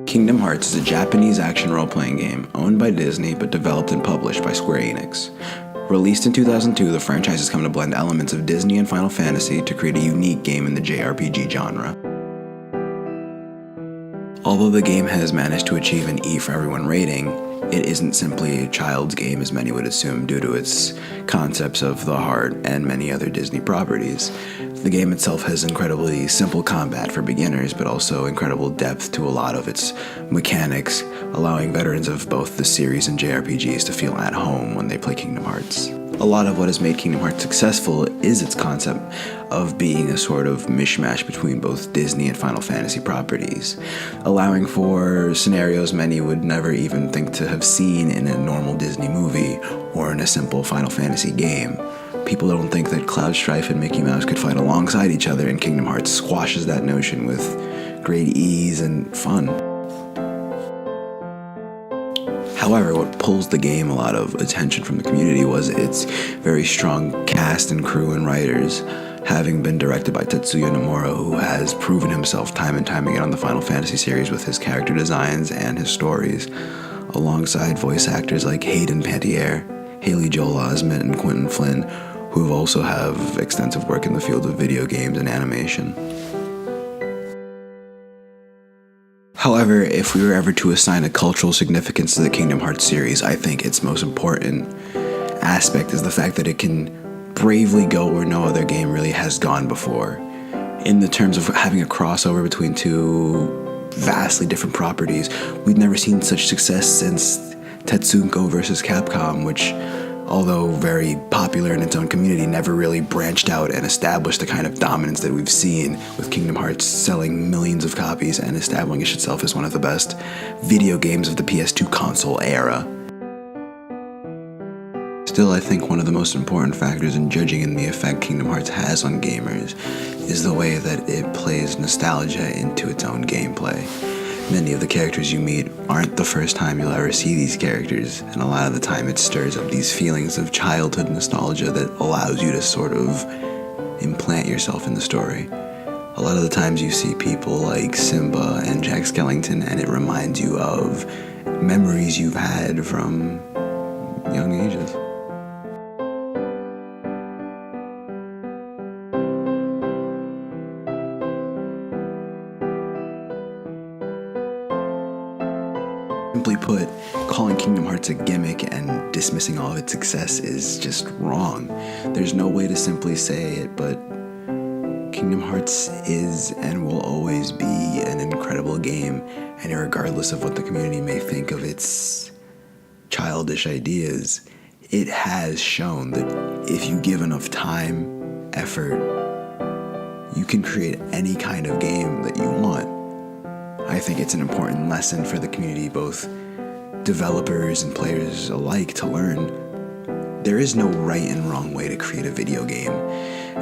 Kingdom Hearts is a Japanese action role-playing game owned by Disney but developed and published by Square Enix. Released in 2002, the franchise has come to blend elements of Disney and Final Fantasy to create a unique game in the JRPG genre. Although the game has managed to achieve an E for Everyone rating, it isn't simply a child's game as many would assume due to its concepts of the heart and many other Disney properties. The game itself has incredibly simple combat for beginners, but also incredible depth to a lot of its mechanics, allowing veterans of both the series and JRPGs to feel at home when they play Kingdom Hearts. A lot of what has made Kingdom Hearts successful is its concept of being a sort of mishmash between both Disney and Final Fantasy properties, allowing for scenarios many would never even think to have seen in a normal Disney movie or in a simple Final Fantasy game. People don't think that Cloud Strife and Mickey Mouse could fight alongside each other, and Kingdom Hearts squashes that notion with great ease and fun. However, what pulls the game a lot of attention from the community was its very strong cast and crew and writers, having been directed by Tetsuya Nomura, who has proven himself time and time again on the Final Fantasy series with his character designs and his stories, alongside voice actors like Hayden Panettiere, Haley Joel Osment, and Quentin Flynn, who also have extensive work in the field of video games and animation. However, if we were ever to assign a cultural significance to the Kingdom Hearts series, I think its most important aspect is the fact that it can bravely go where no other game really has gone before. In the terms of having a crossover between two vastly different properties, we've never seen such success since Tetsunko vs. Capcom, which, although very popular in its own community, never really branched out and established the kind of dominance that we've seen, with Kingdom Hearts selling millions of copies and establishing itself as one of the best video games of the PS2 console era. Still, I think one of the most important factors in judging in the effect Kingdom Hearts has on gamers is the way that it plays nostalgia into its own gameplay. Many of the characters you meet aren't the first time you'll ever see these characters, and a lot of the time it stirs up these feelings of childhood nostalgia that allows you to sort of implant yourself in the story. A lot of the times you see people like Simba and Jack Skellington, and it reminds you of memories you've had from young ages. Simply put, calling Kingdom Hearts a gimmick and dismissing all of its success is just wrong. There's no way to simply say it, but Kingdom Hearts is and will always be an incredible game, and regardless of what the community may think of its childish ideas, it has shown that if you give enough time, effort, you can create any kind of game that you want. I think it's an important lesson for the community, both developers and players alike, to learn. There is no right and wrong way to create a video game,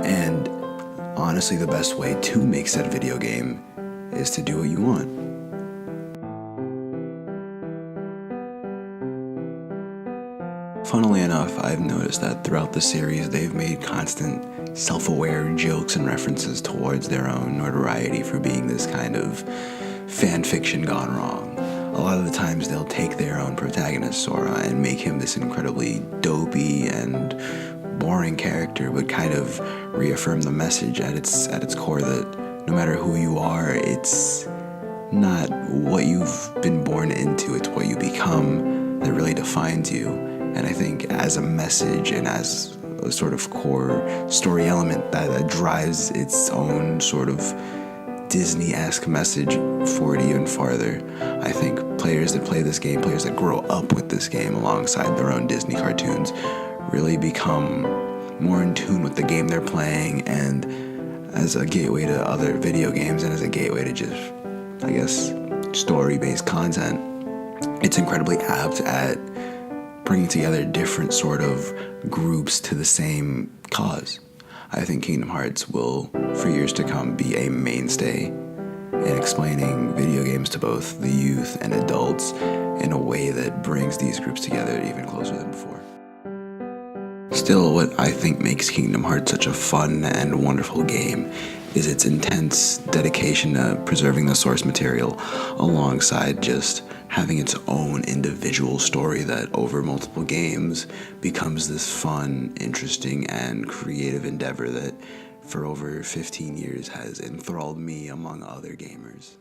and honestly, the best way to make said video game is to do what you want. Funnily enough, I've noticed that throughout the series, they've made constant self-aware jokes and references towards their own notoriety for being this kind of fan fiction gone wrong. A lot of the times they'll take their own protagonist, Sora, and make him this incredibly dopey and boring character, but kind of reaffirm the message at its core that no matter who you are, it's not what you've been born into, it's what you become that really defines you. And I think as a message and as a sort of core story element that drives its own sort of Disney-esque message forward even farther, I think players that play this game, players that grow up with this game alongside their own Disney cartoons, really become more in tune with the game they're playing, and as a gateway to other video games and as a gateway to just, I guess, story-based content, it's incredibly apt at bringing together different sort of groups to the same cause. I think Kingdom Hearts will, for years to come, be a mainstay in explaining video games to both the youth and adults in a way that brings these groups together even closer than before. Still, what I think makes Kingdom Hearts such a fun and wonderful game is its intense dedication to preserving the source material alongside just having its own individual story that over multiple games becomes this fun, interesting, and creative endeavor that for over 15 years has enthralled me among other gamers.